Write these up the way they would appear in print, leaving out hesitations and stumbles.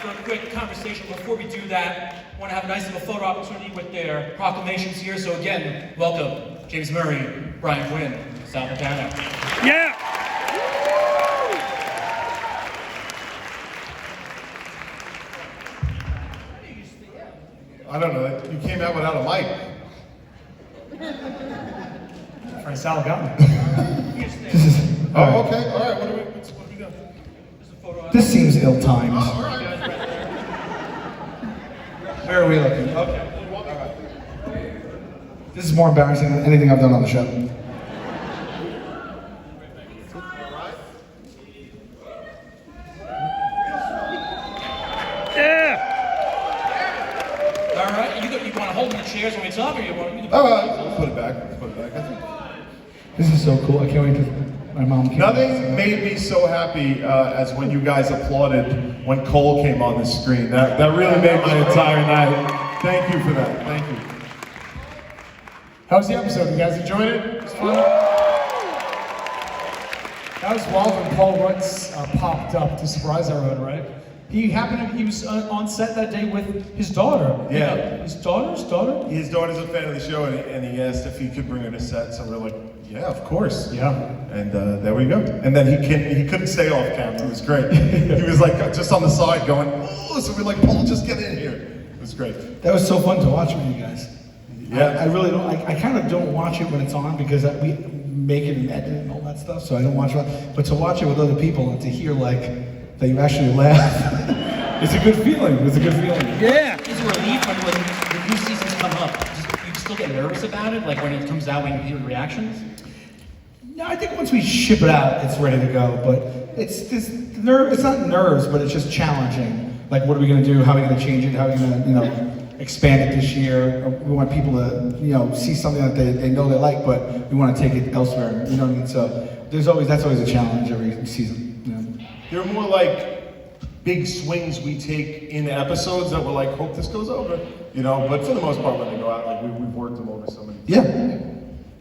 for a quick conversation. Before we do that, I want to have a nice little photo opportunity with their proclamations here. So again, welcome James Murray, Brian Quinn, Sal Pagano. Yeah! I don't know. You came out without a mic. Frank Sal got me. Oh, okay. All right. What do we do? This seems ill-timed. All right. Where are we looking? Okay. All right. This is more embarrassing than anything I've done on the show. Yeah! All right, you want to hold the chairs when we talk, or you want me to? Let's put it back. Let's put it back. I think. This is so cool. I can't wait to. My mom came. Nothing made me so happy as when you guys applauded when Cole came on the screen. That really made my entire night. Thank you for that. Thank you. How was the episode? You guys enjoyed it? It was fun? That was wild when Paul Rudd's popped up to surprise everyone, right? He was on set that day with his daughter. Yeah. His daughter's daughter? His daughter's a fan of the show, and he asked if he could bring her to set. So we're like, yeah, of course. Yeah. And there we go. And then he couldn't stay off camera. It was great. He was like just on the side going, oh, so we're like, Paul, just get in here. It was great. That was so fun to watch with you guys. Yeah. I really don't. I kind of don't watch it when it's on because we make it and edit it and all that stuff. So I don't watch it. But to watch it with other people and to hear like that you actually laugh, it's a good feeling. It's a good feeling. Yeah! Is it a relief when the new seasons come up? You still get nervous about it, like when it comes out, when you hear reactions? No, I think once we ship it out, it's ready to go. But it's not nerves, but it's just challenging. Like, what are we going to do? How are we going to change it? How are we going to, expand it this year? We want people to, see something that they know they like, but we want to take it elsewhere. You know what I mean? So that's always a challenge every season. There are more like big swings we take in episodes that we're like, hope this goes over, But for the most part, when they go out, like we've worked them over so many. Yeah.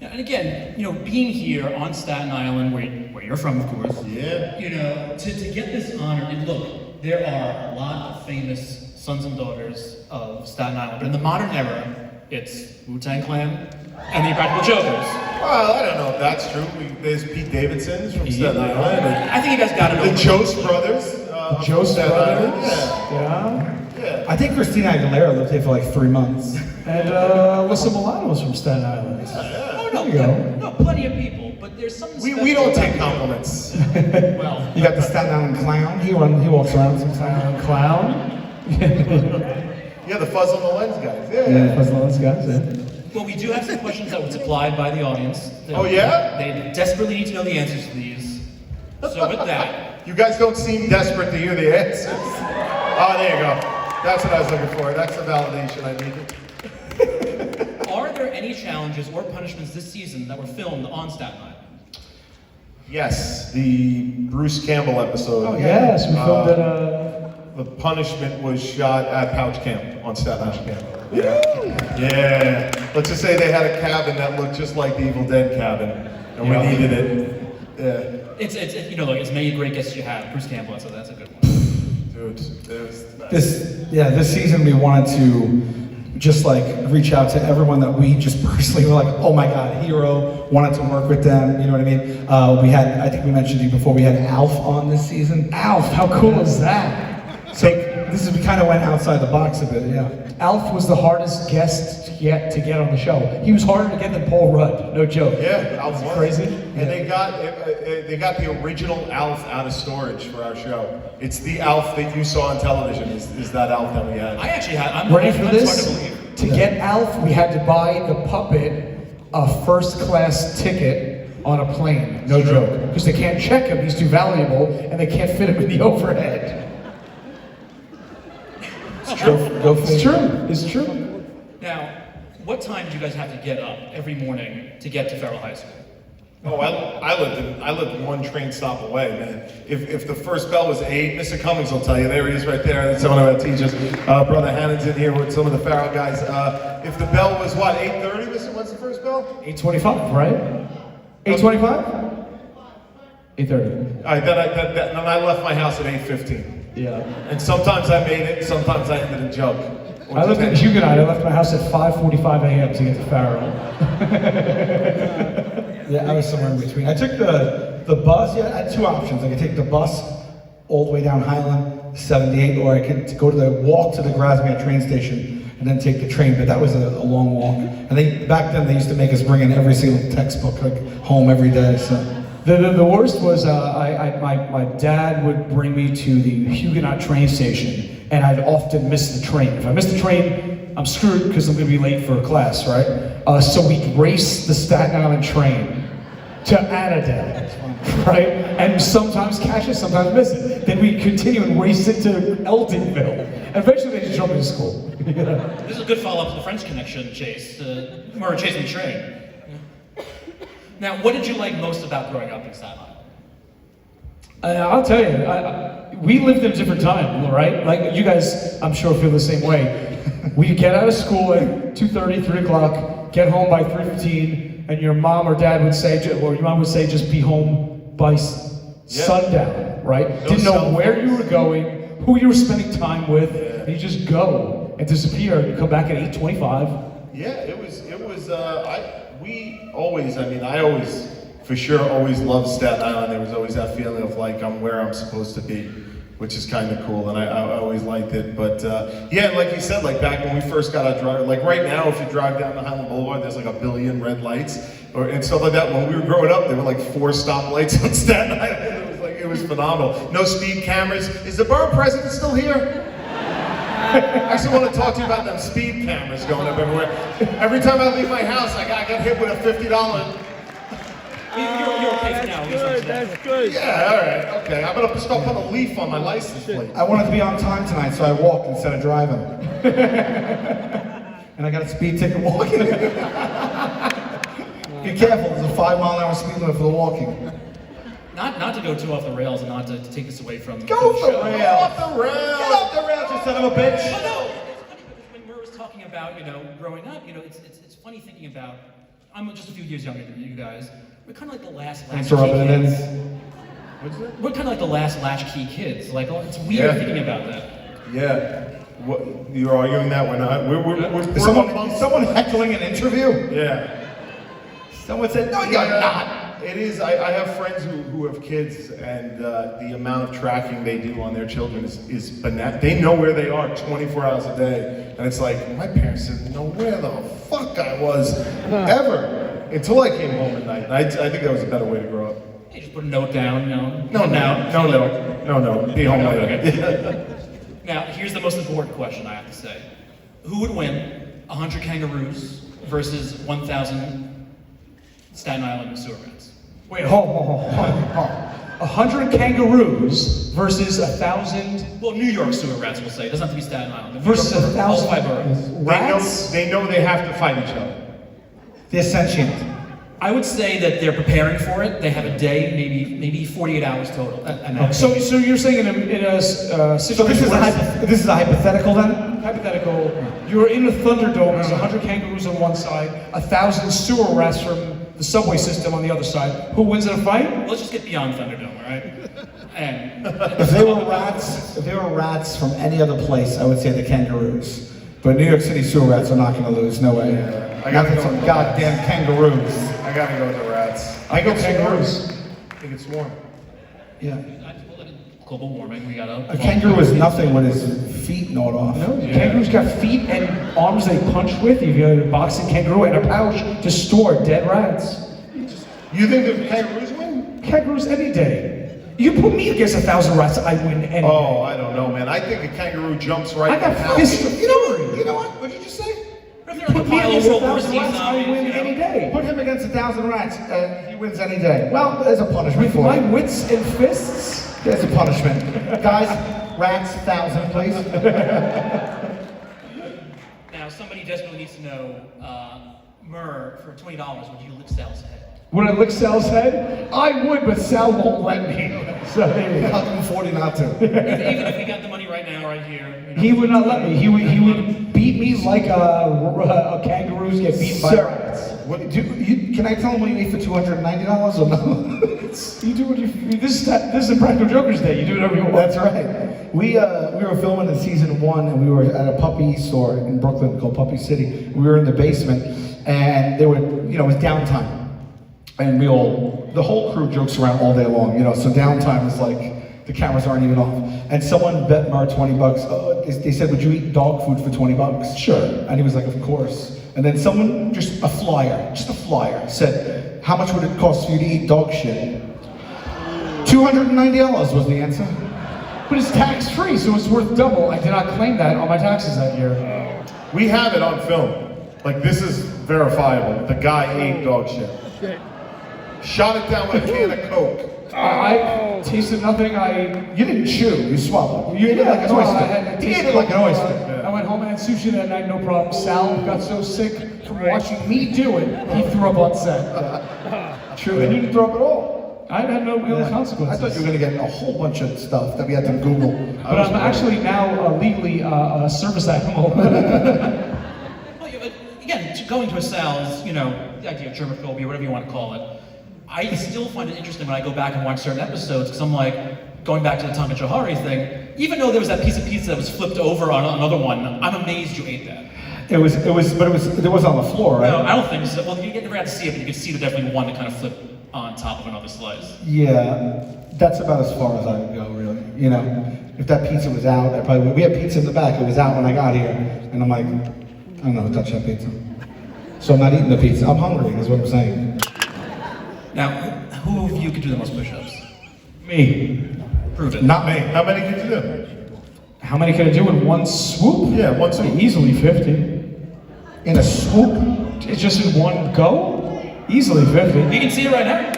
Yeah, and again, being here on Staten Island, where you're from, of course. Yeah. To get this honor, and look, there are a lot of famous sons and daughters of Staten Island, but in the modern era, it's Wu-Tang Clan and the Impractical Jokers. Well, I don't know if that's true. There's Pete Davidson's from Staten Island. I think you guys got it The over. Jost Brothers. Jost Staten Brothers? Island. Yeah. I think Christina Aguilera lived here for like 3 months. And Alyssa Milano's from Staten Island. Oh, There you go. no, plenty of people, but there's something We special don't about take it. compliments. Well, You got the Staten Island clown. He walks around sometimes. Clown? Yeah, the Fuzz on the Lens guys. Yeah, that's those guys. Yeah. well, we do have some questions that were supplied by the audience. Oh, yeah? They desperately need to know the answers to these. So with that, You guys don't seem desperate to hear the answers. Oh, there you go. That's what I was looking for. That's the validation I needed. are there any challenges or punishments this season that were filmed on Staten Island? Yes, the Bruce Campbell episode. Oh, yes, we filmed at The punishment was shot at Pouch Camp on Staten Island. Yeah. Let's just say they had a cabin that looked just like the Evil Dead cabin, and we needed it. Yeah. It's look, as many great guests as you have. Bruce Campbell, so that's a good one. Dude, it was This season we wanted to just like reach out to everyone that we just personally were like, oh my God, hero, wanted to work with them, you know what I mean? I think we mentioned to you before, we had Alf on this season. Alf, how cool is that? So we kind of went outside the box a bit, yeah. Alf was the hardest guest yet to get on the show. He was harder to get than Paul Rudd, no joke. Yeah, Alf was Crazy. And they got the original Alf out of storage for our show. It's the Alf that you saw on television. Is that Alf that we had? I actually had. I'm Ready for that's this? hard to believe. To get Alf, we had to buy the puppet a first class ticket on a plane. No joke. Because they can't check him, he's too valuable, and they can't fit him in the overhead. Go It's true. It's true. Now, what time do you guys have to get up every morning to get to Farrell High School? Oh, I lived one train stop away, man. If the first bell was 8, Mr. Cummings will tell you. There he is right there. That's one of our teachers. Brother Hannon's in here with some of the Farrell guys. If the bell was what, 8:30, Mr. What's the first bell? 8:25, right? 8:25? 8:30. All right, then I left my house at 8:15. Yeah. And sometimes I made it, sometimes I ended a joke. I lived in Huguenot. I left my house at 5:45 a.m. to get to Faro. Yeah, I was somewhere in between. I took the bus. Yeah, I had two options. I could take the bus all the way down Highland, 78, or I could go to walk to the Grasmere train station and then take the train. But that was a long walk. And back then they used to make us bring in every single textbook like home every day. So The worst was my dad would bring me to the Huguenot train station, and I'd often miss the train. If I miss the train, I'm screwed because I'm going to be late for a class, right? So we'd race the Staten Island train to Annandale, right? And sometimes catch it, sometimes miss it. Then we'd continue and race it to Eltingville. And eventually they just drove me to school. This is a good follow-up to the French Connection chase, or chasing the train. Now, what did you like most about growing up in Staten Island? I'll tell you, we lived in a different time, right? Like you guys, I'm sure feel the same way. We'd get out of school at 2:30, 3 o'clock, get home by 3:15, and your mom or dad would say, or your mom would say, just be home by sundown, right? Didn't know where you were going, who you were spending time with, and you just go and disappear, and you come back at 8:25. Yeah, I always, for sure, always loved Staten Island. There was always that feeling of like I'm where I'm supposed to be, which is kind of cool, and I always liked it. But yeah, like you said, like back when we first got our driver, like right now, if you drive down the Highland Boulevard, there's like a billion red lights and stuff like that. When we were growing up, there were like 4 stoplights on Staten Island. It was phenomenal. No speed cameras. Is the borough president still here? I actually want to talk to you about them speed cameras going up everywhere. Every time I leave my house, I got hit with a $50. You're okay for now. That's good. Yeah, all right, okay. I'm gonna start putting a leaf on my license plate. I wanted to be on time tonight, so I walked instead of driving. And I got a speed ticket walking. Be careful, there's a 5-mile-an-hour speed limit for the walking. Not to go too off the rails and not to take us away from Go off the show. rails! Get off the rails! Get off the rails, you son of a bitch! But no, it's funny because when Mur was talking about, growing up, it's funny thinking about, I'm just a few years younger than you guys. We're kind of like the last Thanks for rubbing it in. We're kind of like the last latchkey kids. Like, it's weird thinking about that. Yeah. What, you're arguing that we're not? We're Is someone heckling an interview? Yeah. Someone said, no, you're not. It is. I have friends who have kids, and the amount of tracking they do on their children is bananas. They know where they are 24 hours a day, and it's like my parents didn't know where the fuck I was ever until I came home at night. And I think that was a better way to grow up. You just put a note down, No. Be home later. Now, here's the most important question I have to say. Who would win 100 kangaroos versus 1,000 Staten Island sewer rats? Wait, hold. 100 kangaroos versus 1,000 Well, New York sewer rats, we'll say. It doesn't have to be Staten Island. versus All 1,000 5 boroughs. rats. They know they have to fight each other. They're sentient. I would say that they're preparing for it. They have a day, maybe 48 hours total. So you're saying in a So situation this is where this is a hypothetical then? hypothetical, you're in the Thunderdome, there's 100 kangaroos on one side, 1,000 sewer rats from the subway system on the other side. Who wins in a fight? Let's just get beyond Thunderdome, all right? And If they were rats from any other place, I would say the kangaroos. But New York City sewer rats are not going to lose, no way. I Not gotta that go some with the goddamn kangaroos. I gotta go with the rats. I go kangaroos. I think it's warm. Yeah. global warming, we gotta... A kangaroo is nothing with his feet gnawed off. No, kangaroos got feet and arms they punch with. You got a boxing kangaroo and a pouch to store dead rats. You think the kangaroos win? Kangaroos any day. You put me against 1,000 rats, I win any day. Oh, I don't know, man. I think a kangaroo jumps right I got in the house. fists of fury. You know what? What did you just say? Put me against 1,000 rats, I win any day. Put him against 1,000 rats, he wins any day. Well, there's a punishment With for my it. wits and fists. There's a punishment. Guys, rats, 1,000, please. Now, somebody desperately needs to know, Mur, for $20, would you lick Sal's head? Would I lick Sal's head? I would, but Sal won't let me. So there you go. 140 not to. Even if we got the money right now, right here. You know, He would not let me. He would beat me like a kangaroos get beat by rats. Can I tell them what you ate for $290 or no? You do what you. This is Impractical Jokers Day. You do whatever you want. That's right. We were filming in season 1, and we were at a puppy store in Brooklyn called Puppy City. We were in the basement, and they were, it was downtime, and the whole crew jokes around all day long, So downtime is like the cameras aren't even off, and someone bet Murr $20. Oh, they said, "Would you eat dog food for $20?" Sure, and he was like, "Of course." And then someone, just a flyer, said, "How much would it cost for you to eat dog shit?" $290 was the answer. But it's tax-free, so it's worth double. I did not claim that on my taxes that year. We have it on film. Like, this is verifiable. The guy ate dog shit. Shot it down with a can of Coke. I tasted nothing. You didn't chew, you swallowed. You ate it like an oyster. He ate it like an oyster. I went home and had sushi that night, no problem. Sal got so sick from watching me do it, he threw up on set. True, and you didn't throw up at all. I had no real consequences. I thought you were going to get a whole bunch of stuff that we had to Google. But I'm actually now legally a service animal. Well, again, going to a Sal's, the idea of germophobia, whatever you want to call it, I still find it interesting when I go back and watch certain episodes, because I'm like, going back to the Tonka Johari thing, even though there was that piece of pizza that was flipped over on another one, I'm amazed you ate that. It was on the floor, right? No, I don't think so. Well, you never got to see it, but you could see the definitely one that kind of flipped on top of another slice. Yeah, that's about as far as I would go, really. If that pizza was out, I probably would. We had pizza in the back. It was out when I got here, and I'm like, I don't know, touch that pizza. So I'm not eating the pizza. I'm hungry, is what I'm saying. Now, who of you could do the most push-ups? Me. Prove it. Not me. How many did you do? How many can I do in one swoop? Yeah, one swoop. Easily 50. In a swoop? It's just in one go? Easily 50. You can see it right now.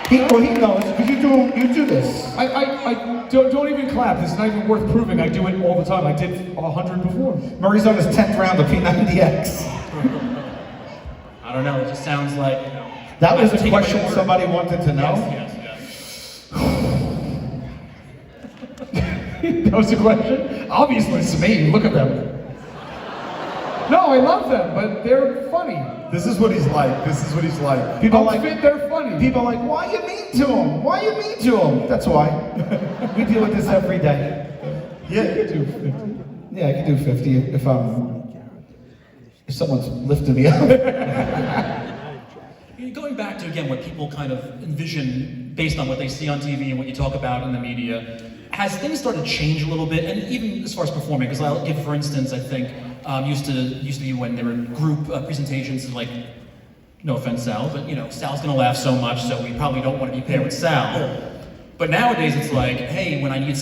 He knows, because you do this. I don't even clap. It's not even worth proving. I do it all the time. I did 100 before. Murray's on his 10th round of P90X. I don't know, it just sounds like, That was I have to a take question my word. somebody wanted to know? Yes. That was the question? Obviously it's me. Look at them. No, I love them, but they're funny. This is what he's like. People Don't fit, they're funny. People are like, why you mean to him? Why you mean to him? That's why. We deal with this every day. Yeah. Yeah, I can do 50 if someone's lifting me up. Going back to, again, what people kind of envision based on what they see on TV and what you talk about in the media, has things started to change a little bit? And even as far as performing, because I'll give, for instance, I think, used to be when there were group presentations, like, no offense, Sal, but, Sal's gonna laugh so much, so we probably don't want to be paired with Sal. But nowadays it's like, hey, when I need